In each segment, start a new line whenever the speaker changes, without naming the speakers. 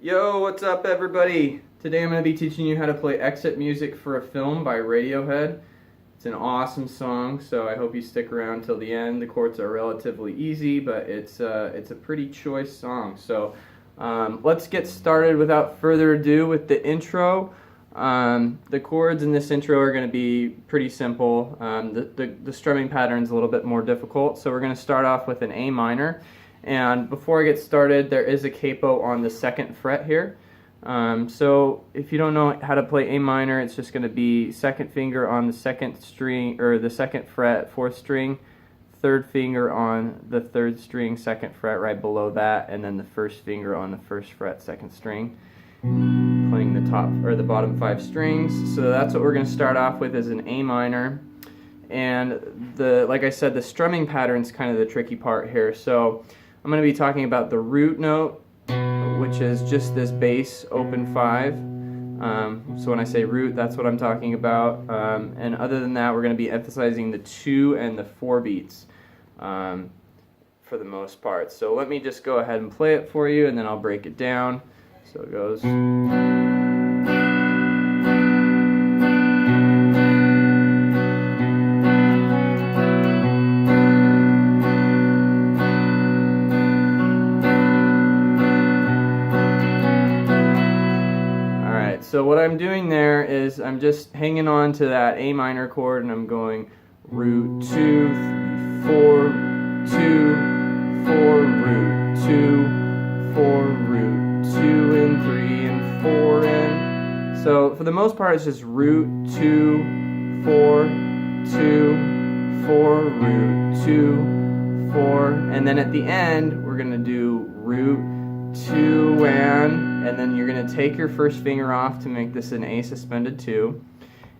Yo, what's up everybody? Today I'm going to be teaching you how to play exit music for a film by Radiohead. It's an awesome song, so I hope you stick around till the end. The chords are relatively easy, but it's a pretty choice song. So let's get started without further ado with the intro. The chords in this intro are going to be pretty simple. The strumming pattern is a little bit more difficult, so we're going to start off with an A minor. And before I get started, there is a capo on the 2nd fret here. So if you don't know how to play A minor, it's just going to be 2nd finger on the 2nd string, or the 2nd fret, 4th string, 3rd finger on the 3rd string, 2nd fret right below that, and then the 1st finger on the 1st fret, 2nd string, playing the top or the bottom 5 strings. So that's what we're going to start off with, is an A minor. And like I said, the strumming pattern is kind of the tricky part here. So I'm going to be talking about the root note, which is just this bass open 5. So when I say root, that's what I'm talking about. And other than that, we're going to be emphasizing the 2 and the 4 beats for the most part. So let me just go ahead and play it for you, and then I'll break it down. So it goes. So what I'm doing there is I'm just hanging on to that A minor chord, and I'm going root 2, 3, 4, 2, 4, root 2, 4, root 2, and 3, and 4, and so for the most part it's just root 2, 4, 2, 4, root 2, 4, and then at the end we're going to do root 2 and then you're going to take your 1st finger off to make this an A suspended 2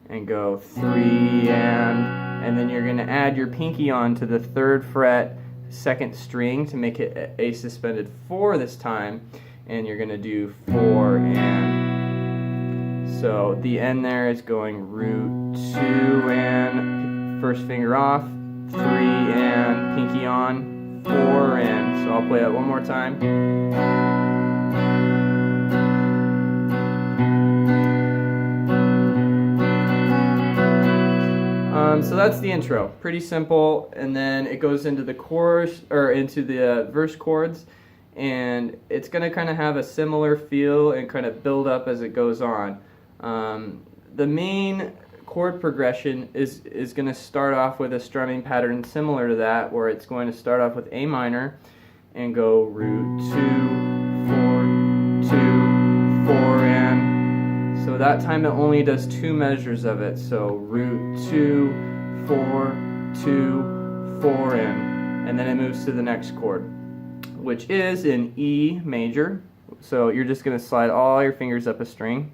and go 3 and then you're going to add your pinky on to the 3rd fret 2nd string to make it A suspended 4 this time, and you're going to do 4 and so the end there is going root 2 and 1st finger off, 3 and pinky on, 4 and so I'll play that one more time. So that's the intro, pretty simple, and then it goes into the chorus, or into the verse chords, and it's going to kind of have a similar feel and kind of build up as it goes on. The main chord progression is going to start off with a strumming pattern similar to that, where it's going to start off with A minor and go root 2, 4, 2, 4, and so that time it only does 2 measures of it. So root 2, 4, 2, 4, and then it moves to the next chord, which is in E major. So you're just going to slide all your fingers up a string.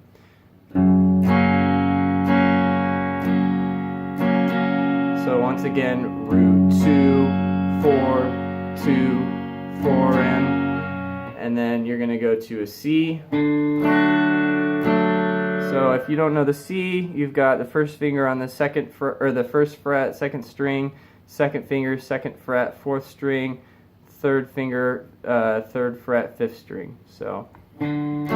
So once again, root 2, 4, 2, 4, and then you're going to go to a C. So if you don't know the C, you've got the 1st finger on the 2nd fret, or the 1st fret, 2nd string, 2nd finger, 2nd fret, 4th string, 3rd finger, 3rd fret, 5th string. So and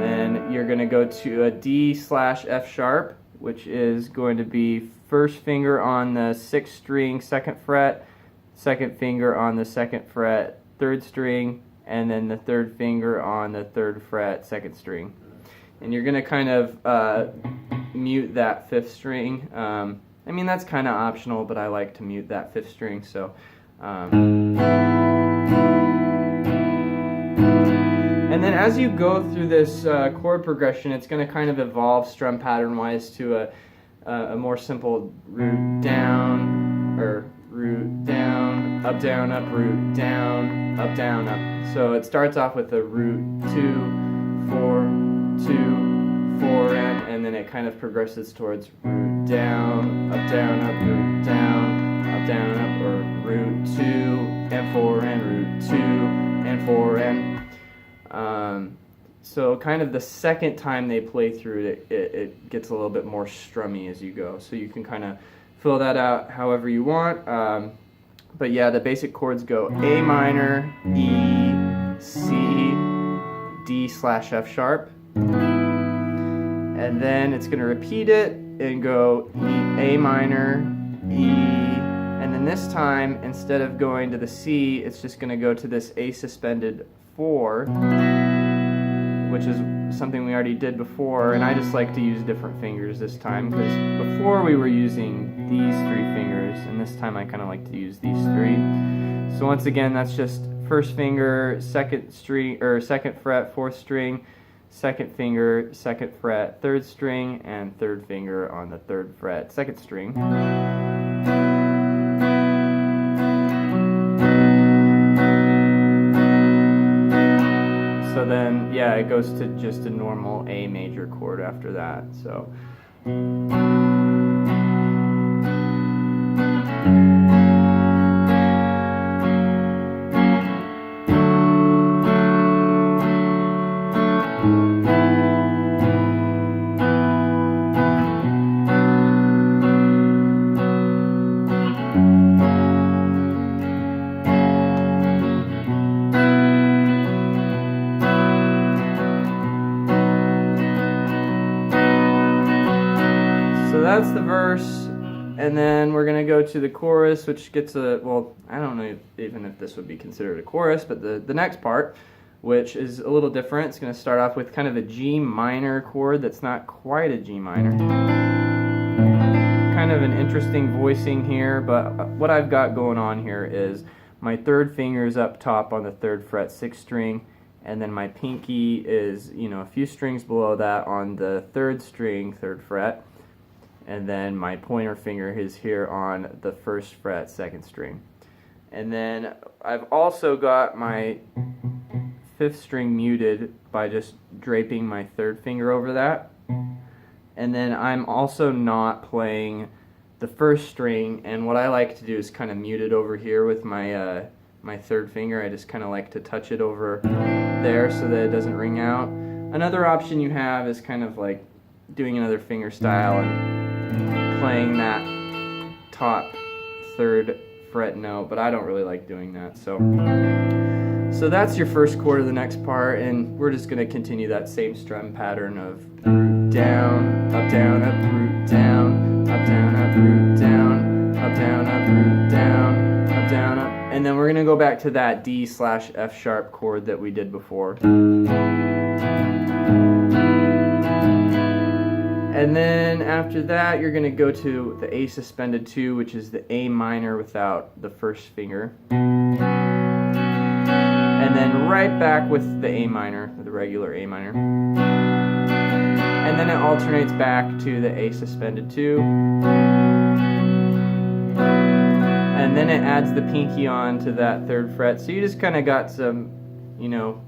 then you're going to go to a D/F sharp, which is going to be 1st finger on the 6th string, 2nd fret, 2nd finger on the 2nd fret, 3rd string, and then the 3rd finger on the 3rd fret, 2nd string. And you're going to kind of mute that 5th string. I mean, that's kind of optional, but I like to mute that 5th string. So, and then as you go through this chord progression, it's going to kind of evolve strum pattern-wise to a more simple root down, or root down, up, root down, up, up. So it starts off with a root 2, 4, 2, 4, and then it kind of progresses towards root down, up, root down, up, or root 2 and 4 and root 2 and 4 and so kind of the second time they play through it, it gets a little bit more strummy as you go. So you can kind of fill that out however you want. But yeah, the basic chords go A minor, E, C, D/F sharp. And then it's going to repeat it and go A minor, E, and then this time, instead of going to the C, it's just going to go to this A suspended 4, which is something we already did before, and I just like to use different fingers this time, because before we were using these 3 fingers, and this time I kind of like to use these 3. So once again, that's just first finger, second string, or second fret, 4th string, second finger, 2nd fret, 3rd string, and 3rd finger on the 3rd fret, 2nd string. So then, yeah, it goes to just a normal A major chord after that. So. So that's the verse, and then we're going to go to the chorus, which gets a, well, I don't know even if this would be considered a chorus, but the next part, which is a little different. It's going to start off with kind of a G minor chord that's not quite a G minor. Kind of an interesting voicing here, but what I've got going on here is my 3rd finger is up top on the 3rd fret, 6th string, and then my pinky is, a few strings below that on the 3rd string, 3rd fret. And then my pointer finger is here on the 1st fret, 2nd string. And then I've also got my 5th string muted by just draping my 3rd finger over that. And then I'm also not playing the 1st string, and what I like to do is kind of mute it over here with my my 3rd finger. I just kind of like to touch it over there so that it doesn't ring out. Another option you have is kind of like doing another finger style and playing that top 3rd fret note, but I don't really like doing that. So that's your first chord of the next part, and we're just going to continue that same strum pattern of root down, up down, up root down, up down, up root down, up down, up root down, up down, up, and then we're going to go back to that D/F sharp chord that we did before. And then after that, you're going to go to the A suspended 2, which is the A minor without the 1st finger. And then right back with the A minor, the regular A minor. And then it alternates back to the A suspended 2. And then it adds the pinky on to that 3rd fret. So you just kind of got some,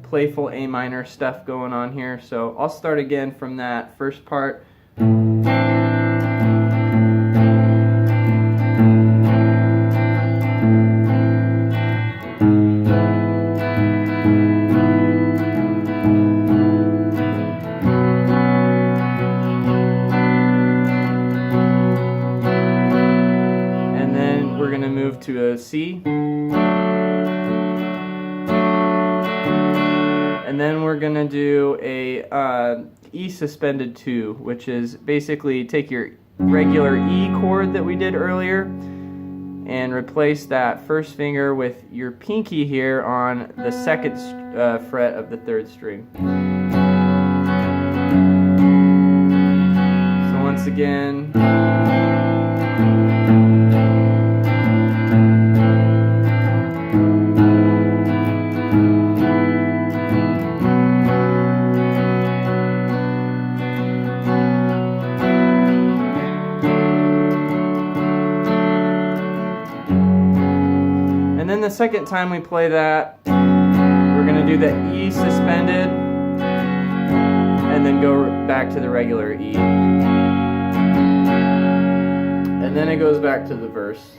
playful A minor stuff going on here. So I'll start again from that first part. To a C, and then we're gonna do a E suspended 2, which is basically take your regular E chord that we did earlier and replace that 1st finger with your pinky here on the 2nd fret of the 3rd string. So once again, the second time we play that, we're going to do the E suspended and then go back to the regular E. And then it goes back to the verse.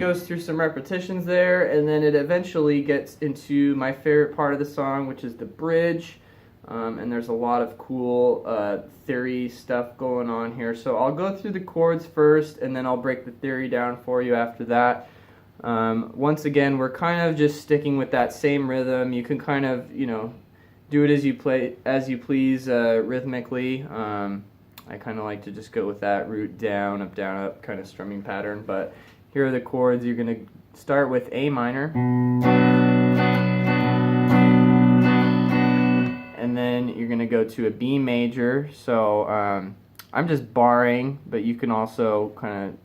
goes through some repetitions there, and then it eventually gets into my favorite part of the song, which is the bridge. And there's a lot of cool theory stuff going on here. So I'll go through the chords first, and then I'll break the theory down for you after that. Once again, we're kind of just sticking with that same rhythm. You can kind of, do it as you please rhythmically. I kind of like to just go with that root down, up kind of strumming pattern. But here are the chords. You're going to start with A minor. And then you're going to go to a B major. So I'm just barring, but you can also kind of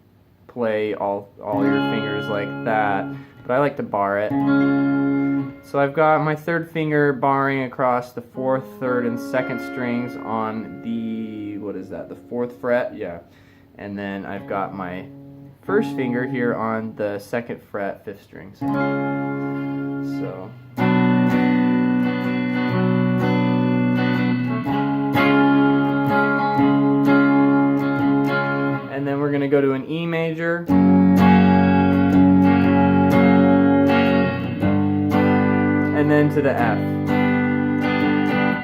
play all your fingers like that. But I like to bar it. So I've got my third finger barring across the 4th, 3rd, and 2nd strings on the, the 4th fret? Yeah. And then I've got my first finger here on the 2nd fret, 5th strings. So. And then we're going to go to an E major. And then to the F.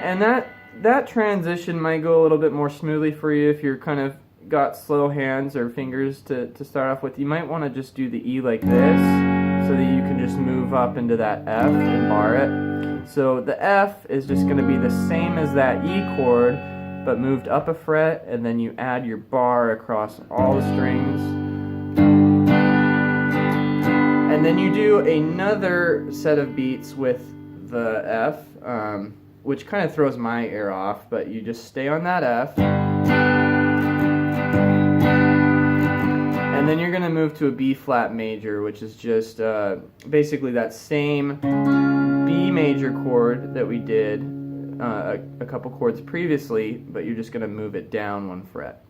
And that transition might go a little bit more smoothly for you if you're kind of got slow hands or fingers to start off with. You might want to just do the E like this so that you can just move up into that F and bar it. So the F is just going to be the same as that E chord, but moved up a fret, and then you add your bar across all the strings. And then you do another set of beats with the F, which kind of throws my ear off, but you just stay on that F. And then you're going to move to a B flat major, which is just basically that same B major chord that we did a couple chords previously, but you're just going to move it down 1 fret.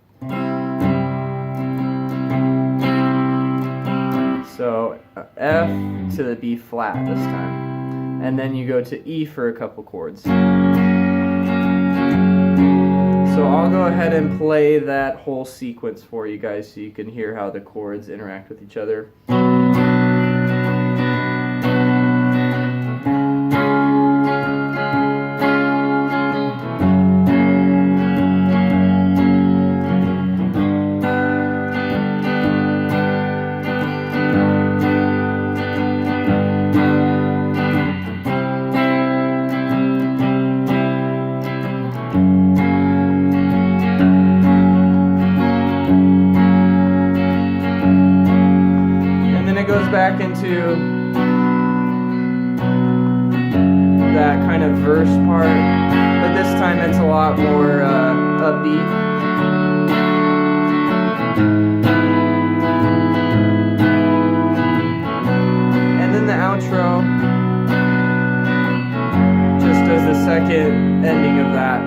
So F to the B flat this time. And then you go to E for a couple chords. So I'll go ahead and play that whole sequence for you guys so you can hear how the chords interact with each other. Back into that kind of verse part, but this time it's a lot more upbeat. And then the outro just does the second ending of that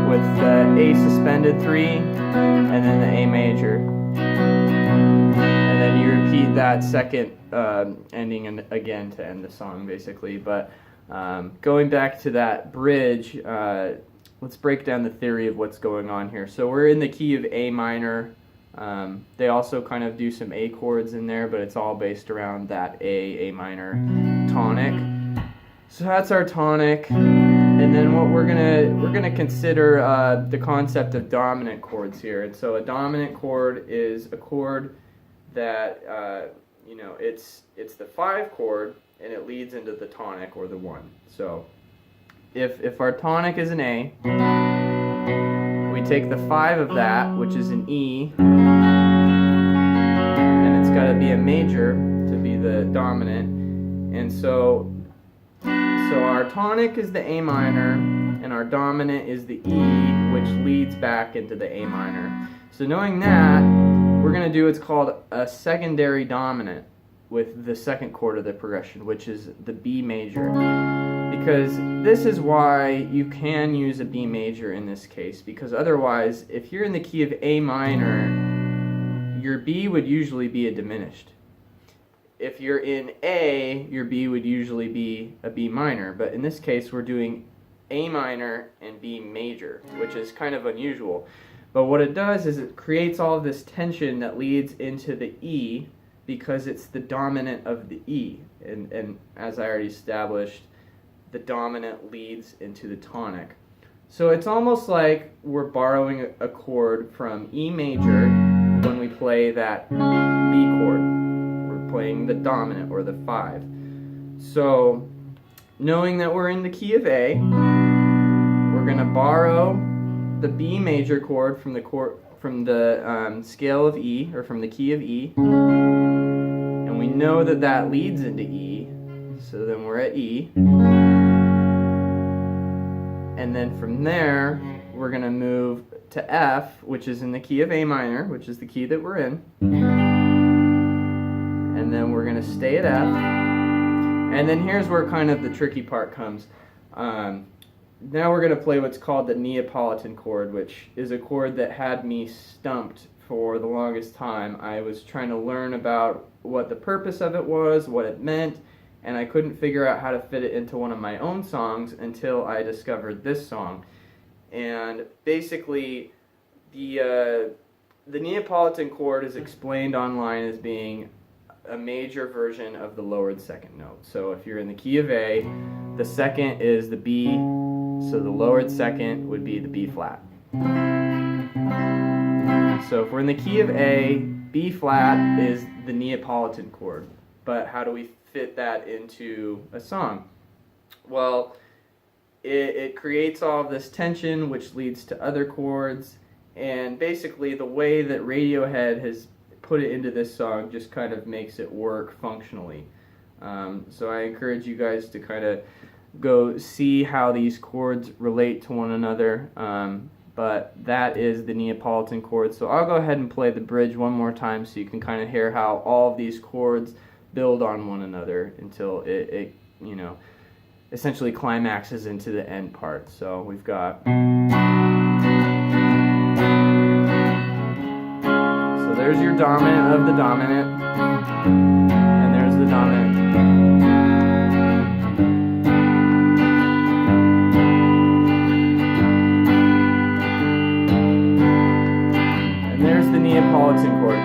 with the A suspended 3 and then the A major. And you repeat that second ending again to end the song, basically. But going back to that bridge, let's break down the theory of what's going on here. So we're in the key of A minor. They also kind of do some A chords in there, but it's all based around that A minor tonic. So that's our tonic. And then what we're gonna consider the concept of dominant chords here. And so a dominant chord is a chord that it's the 5 chord and it leads into the tonic or the 1. So if our tonic is an A, we take the 5 of that, which is an E, and it's got to be a major to be the dominant. And so our tonic is the A minor and our dominant is the E, which leads back into the A minor. So knowing that, we're going to do what's called a secondary dominant with the 2nd chord of the progression, which is the B major. Because this is why you can use a B major in this case, because otherwise, if you're in the key of A minor, your B would usually be a diminished. If you're in A, your B would usually be a B minor, but in this case we're doing A minor and B major, which is kind of unusual. But what it does is it creates all of this tension that leads into the E because it's the dominant of the E. And as I already established, the dominant leads into the tonic. So it's almost like we're borrowing a chord from E major when we play that B chord. We're playing the dominant or the 5. So knowing that we're in the key of A, we're going to borrow the B major chord from the scale of E, or from the key of E, and we know that that leads into E, so then we're at E, and then from there we're going to move to F, which is in the key of A minor, which is the key that we're in, and then we're going to stay at F, and then here's where kind of the tricky part comes. Now we're going to play what's called the Neapolitan chord, which is a chord that had me stumped for the longest time. I was trying to learn about what the purpose of it was, what it meant, and I couldn't figure out how to fit it into one of my own songs until I discovered this song. And basically, the Neapolitan chord is explained online as being a major version of the lowered second note. So if you're in the key of A, the second is the B, so the lowered second would be the B flat. So if we're in the key of A, B flat is the Neapolitan chord. But how do we fit that into a song? Well, it creates all of this tension, which leads to other chords, and basically the way that Radiohead has put it into this song just kind of makes it work functionally. So I encourage you guys to kind of go see how these chords relate to one another, but that is the Neapolitan chord. So I'll go ahead and play the bridge one more time so you can kind of hear how all of these chords build on one another until it you know, essentially climaxes into the end part. So we've got, so there's your dominant of the dominant, and there's the dominant. And there's the Neapolitan chord.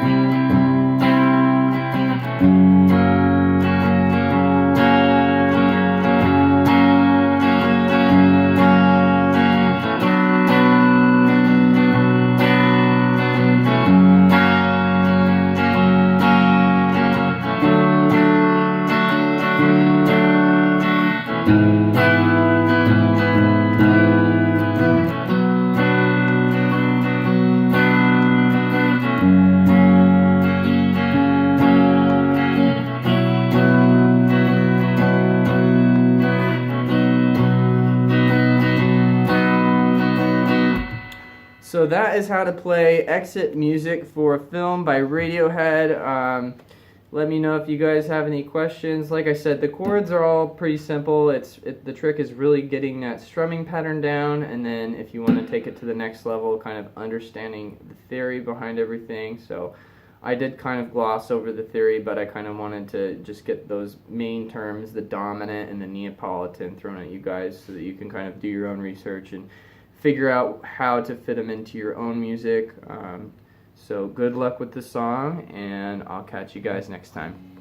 So that is how to play Exit Music for a Film by Radiohead. Let me know if you guys have any questions. Like I said, the chords are all pretty simple. The trick is really getting that strumming pattern down, and then if you want to take it to the next level, kind of understanding the theory behind everything. So I did kind of gloss over the theory, but I kind of wanted to just get those main terms, the dominant and the Neapolitan, thrown at you guys so that you can kind of do your own research and figure out how to fit them into your own music. So good luck with the song, and I'll catch you guys next time.